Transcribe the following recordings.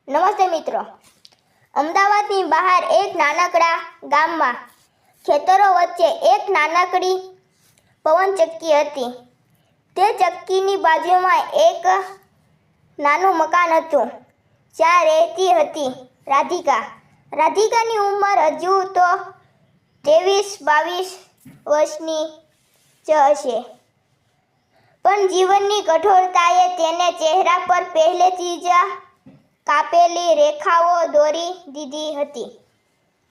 નમસ્તે મિત્રો, અમદાવાદની બહાર એક નાનકડા ગામમાં ખેતરો વચ્ચે એક નાનકડી પવનચક્કી હતી. તે ચક્કીની બાજુમાં એક નાનું મકાન હતું. જ્યાં રહેતી હતી રાધિકા. રાધિકાની ઉંમર હજુ તો 23-22 વર્ષની જ હશે, પણ જીવનની કઠોરતાએ તેને ચહેરા પર પહેલેથી જ કાપેલી રેખાઓ દોરી દીધી હતી.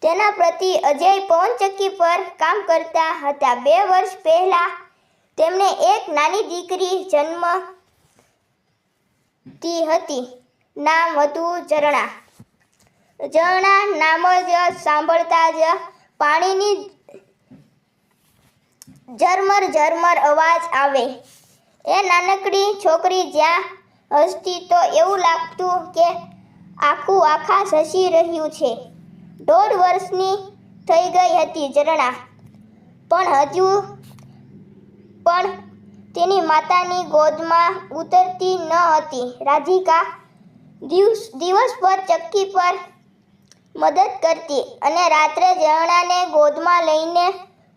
તેના પતિ અજય પવનચક્કી પર કામ કરતા હતા. 2 વર્ષ પહેલા તેમને એક નાની દીકરી જન્મતી હતી. નામ હતું ઝરણા. ઝરણા નામ જ સાંભળતા જ પાણીની ઝરમર ઝરમર અવાજ આવે. એ નાનકડી છોકરી જ્યાં હસતી તો એવું લાગતું કે આખું આકાશ હસી રહ્યું છે. 1.5 વર્ષની થઈ ગઈ હતી ઝરણા, પણ તેની માતાની ગોદમાં ઉતરતી ન હતી. રાધિકા દિવસભર ચક્કી પર મદદ કરતી અને રાત્રે ઝરણાને ગોદમાં લઈને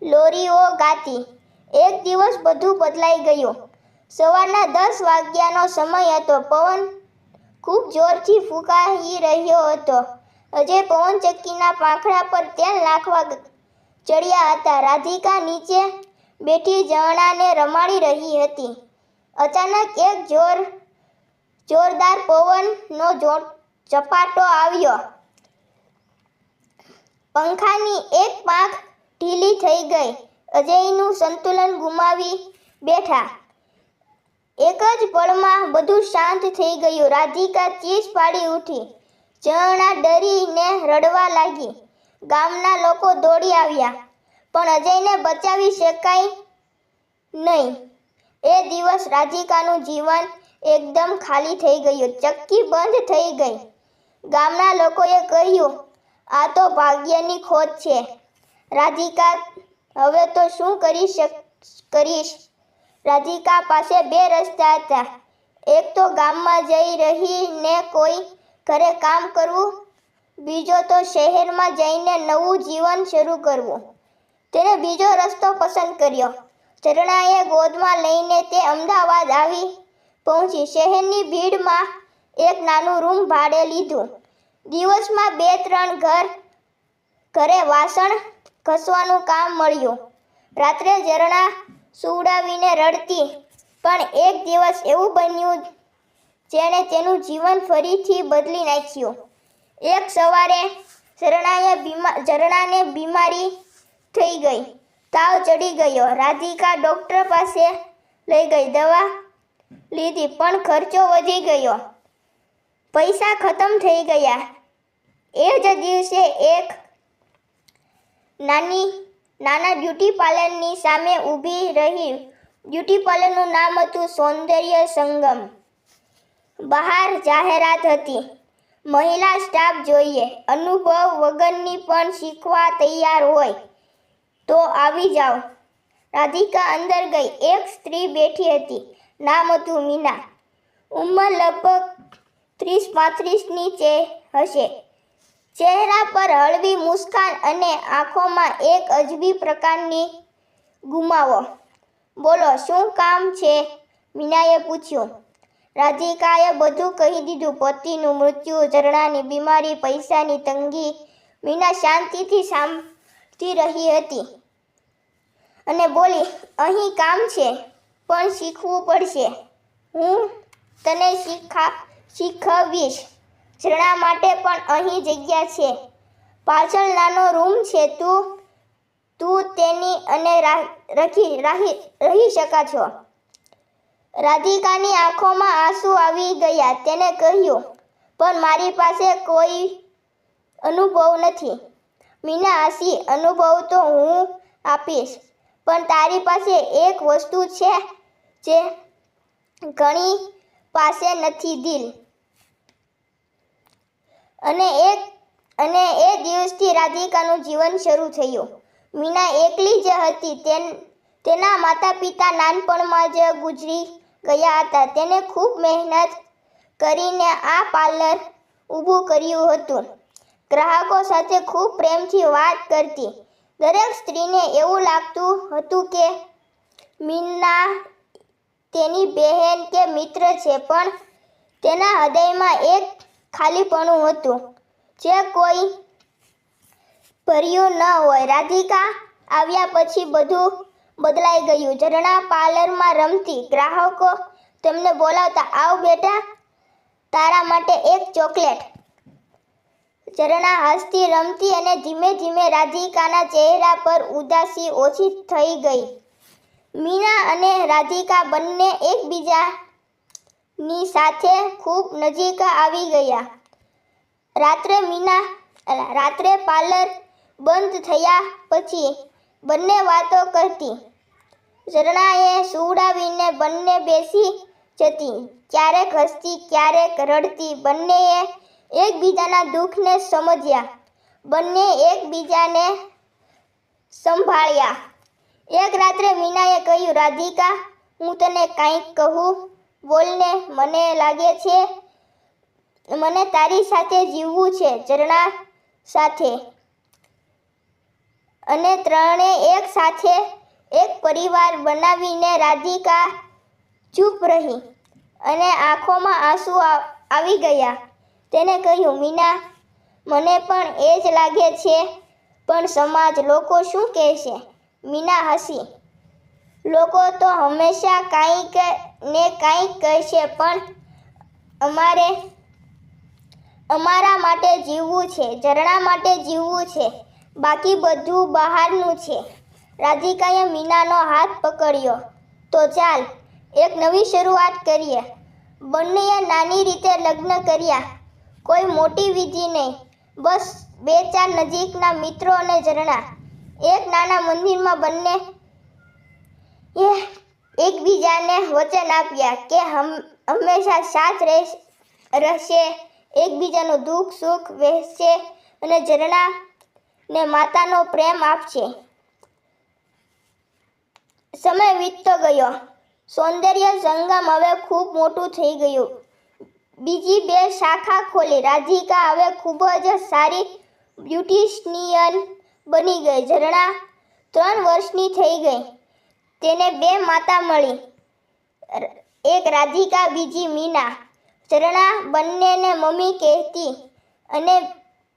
લોરીઓ ગાતી. એક દિવસ બધું બદલાઈ ગયું. સવારના 10 વાગ્યાનો સમય હતો. પવન ખૂબ જોરથી ફૂંકાઈ રહ્યો હતો. અજય પવનચક્કીના પાંખડા પર તેલ નાખવા ચડ્યા હતા. રાધિકા નીચે બેઠી ઝરણાને રમાડી રહી હતી. અચાનક એક જોરદાર પવનનો ઝપાટો આવ્યો. પંખાની એક પાંખ ઢીલી થઈ ગઈ. અજયનું સંતુલન ગુમાવી બેઠા. એક જ પળમાં બધું શાંત થઈ ગયું. રાધિકા ચીસ પાડી ઉઠી. ઝરણા ડરીને રડવા લાગી. ગામના લોકો દોડી આવ્યા, પણ અજયને બચાવી શકાય નહીં. એ દિવસ રાધિકાનું જીવન એકદમ ખાલી થઈ ગયું. ચક્કી બંધ થઈ ગઈ. ગામના લોકોએ કહ્યું, આ તો ભાગ્યની ખોટ છે. રાધિકા, હવે તો શું કરીશ? રાધિકા પાસે 2 રસ્તા હતા. એક તો ગામમાં જઈ રહીને કોઈ ઘરે કામ કરવું, બીજો તો શહેરમાં જઈને નવું જીવન શરૂ કરવું. તેણે બીજો રસ્તો પસંદ કર્યો. ઝરણાએ ગોદમાં લઈને તે અમદાવાદ આવી પહોંચી. શહેરની ભીડમાં એક નાનું રૂમ ભાડે લીધું. દિવસમાં 2-3 ઘરે વાસણ ઘસવાનું કામ મળ્યું. રાત્રે ઝરણા સુવડાવીને રડતી. પણ એક દિવસ એવું બન્યું જેણે તેનું જીવન ફરીથી બદલી નાખ્યું. એક સવારે ઝરણાને બીમારી થઈ ગઈ. તાવ ચડી ગયો. રાધિકા ડૉક્ટર પાસે લઈ ગઈ. દવા લીધી, પણ ખર્ચો વધી ગયો. પૈસા ખતમ થઈ ગયા. એ જ દિવસે એક નાના બ્યુટી પાર્લરની સામે ઊભી રહી. બ્યુટી પાર્લરનું નામ હતું સૌંદર્ય સંગમ. બહાર જાહેરાત હતી, મહિલા સ્ટાફ જોઈએ. અનુભવ વગરની પણ શીખવા તૈયાર હોય તો આવી જાઓ. રાધિકા અંદર ગઈ. એક સ્ત્રી બેઠી હતી. નામ હતું મીના. ઉંમર લગભગ 30-35ની હશે. ચહેરા પર હળવી મુસ્કાન અને આંખોમાં એક અજબી પ્રકારની ગુમાવો. બોલો, શું કામ છે? મીનાએ પૂછ્યું. રાધિકાએ બધું કહી દીધું. પતિનું મૃત્યુ, ઝરણાની બીમારી, પૈસાની તંગી. મીના શાંતિથી સાંભળી રહી હતી અને બોલી, અહીં કામ છે, પણ શીખવું પડશે. હું તને શીખવીશ. ઝરણા માટે પણ અહીં જગ્યા છે. પાછળ નાનો રૂમ છે. તું તેની અને રહી શકા છો. રાધિકાની આંખોમાં આંસુ આવી ગયા. તેને કહ્યું, પણ મારી પાસે કોઈ અનુભવ નથી. મીના હસી. અનુભવ તો હું આપીશ, પણ તારી પાસે એક વસ્તુ છે જે ઘણી પાસે નથી, દિલ. અને એ દિવસથી રાધિકાનું જીવન શરૂ થયું. મીના એકલી જ હતી. તેના માતા પિતા નાનપણમાં જ ગુજરી ગયા હતા. તેને ખૂબ મહેનત કરીને આ પાર્લર ઊભું કર્યું હતું. ગ્રાહકો સાથે ખૂબ પ્રેમથી વાત કરતી. દરેક સ્ત્રીને એવું લાગતું હતું કે મીના તેની બહેન કે મિત્ર છે, પણ તેના હૃદયમાં એક ખાલીપણું હતું જે કોઈ ભર્યું ન હોય. રાધિકા આવ્યા પછી બધું બદલાઈ ગયું. ઝરણા પાર્લરમાં રમતી. ગ્રાહકો તેમને બોલાવતા, આવ બેટા, તારા માટે એક ચોકલેટ. ઝરણા હસતી રમતી અને ધીમે ધીમે રાધિકાના ચહેરા પર ઉદાસી ઓછી થઈ ગઈ. મીના અને રાધિકા બંને એકબીજાની સાથે ખૂબ નજીક આવી ગયા. રાત્રે પાર્લર બંધ થયા પછી બંને વાતો કરતી. ઝરણાએ સુવડાવીને બંને બેસી જતી. ક્યારેક હસતી, ક્યારેક રડતી. બંનેએ એકબીજાના દુઃખને સમજ્યા. બંને એકબીજાને સંભાળ્યા. એક રાત્રે મીનાએ કહ્યું, રાધિકા, હું તને કંઈક કહું? બોલને. મને લાગે છે મને તારી સાથે જીવવું છે. ઝરણા સાથે. અને ત્રણે એક સાથે એક પરિવાર બનાવીને. રાધિકા ચૂપ રહી અને આંખોમાં આંસુ આવી ગયા. તેને કહ્યું, મીના, મને પણ એ જ લાગે છે, પણ સમાજ, લોકો શું કહેશે? મીના હસી. લોકો તો હંમેશા કંઈક ને કંઈક કહેશે, પણ અમારા માટે જીવવું છે. ઝરણા માટે જીવવું છે. બાકી બધું બહારનું છે. રાધિકાએ મીનાનો હાથ પકડ્યો. તો ચાલ, એક નવી શરૂઆત કરીએ. બંનેએ નાની રીતે લગ્ન કર્યા. કોઈ મોટી વિધિ નહીં. બસ 2-4 નજીકના મિત્રો અને ઝરણા. એક નાના મંદિરમાં બંને એકબીજાને વચન આપ્યા કે હંમેશા સાથ રહેશે, એકબીજાનું દુઃખ સુખ વહેંચશે અને ઝરણાને માતાનો પ્રેમ આપશે. સમય વીતતો ગયો. સૌંદર્ય સંગમ હવે ખૂબ મોટું થઈ ગયું. બીજી 2 શાખા ખોલી. રાધિકા હવે ખૂબ જ સારી બ્યુટિશિયન બની ગઈ. ઝરણા 3 વર્ષની થઈ ગઈ. તેને 2 માતા મળી. એક રાધિકા, બીજી મીના. ઝરણા બંનેને મમ્મી કહેતી અને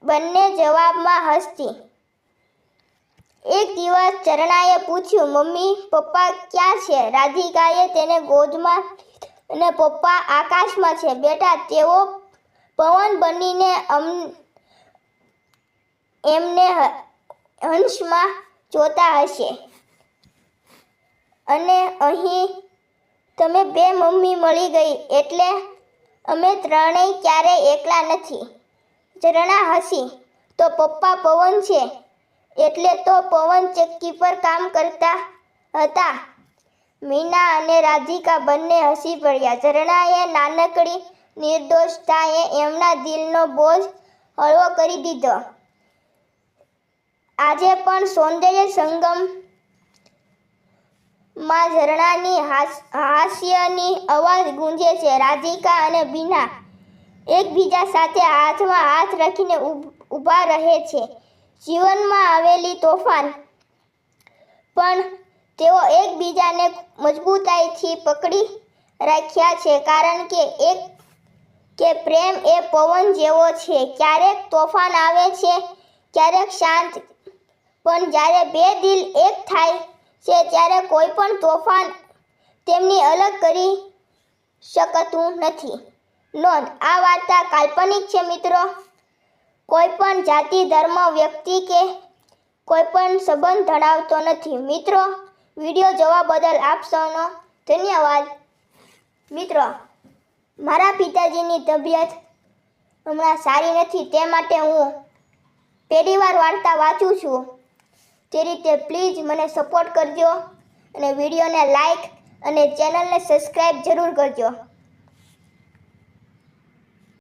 બંને જવાબમાં હસતી. એક દિવસ ઝરણાએ પૂછ્યું, મમ્મી, પપ્પા ક્યાં છે? રાધિકાએ તેને ગોદમાં અને પપ્પા આકાશમાં છે. બેટા, તેઓ પવન બનીને એમને હંસમાં જોતા હશે. અને અહીં તમે 2 મમ્મી મળી ગઈ એટલે અમે ત્રણેય ક્યારેય એકલા નથી. ઝરણા હસી. તો પપ્પા પવન છે એટલે તો પવન ચક્કી પર કામ કરતા હતા. મીના અને રાધિકા બંને હસી પડ્યા. ઝરણાએ નાનકડી નિર્દોષતાએ એમના દિલનો બોજ હળવો કરી દીધો. આજે પણ સૌંદર્ય સંગમ માં ઝરણાની હાસ્યની અવાજ ગુંજે છે. રાધિકા અને મીના એકબીજા સાથે હાથમાં હાથ રાખીને ઊભા રહે છે. જીવનમાં આવેલી તોફાન પણ તેઓ એકબીજાને મજબૂતાઈથી પકડી રાખ્યા છે, કારણ કે પ્રેમ એ પવન જેવો છે. ક્યારેક તોફાન આવે છે, ક્યારેક શાંત, પણ જ્યારે 2 દિલ એક થાય છે ત્યારે કોઈ પણ તોફાન તેમની અલગ કરી શકતું નથી. નોંધ: આ વાર્તા કાલ્પનિક છે મિત્રો. કોઈ પણ જાતિ, ધર્મ, વ્યક્તિ કે કોઈ પણ સંબંધ ધરાવતો નથી. મિત્રો, વિડીયો જોવા બદલ આપ સૌનો ધન્યવાદ. મિત્રો, મારા પિતાજીની તબિયત હમણાં સારી નથી, તે માટે હું પહેલીવાર વાર્તા વાંચું છું. તે રીતે પ્લીઝ મને સપોર્ટ કરજો અને વિડીયોને લાઈક અને ચેનલને સબસ્ક્રાઈબ જરૂર કરજો.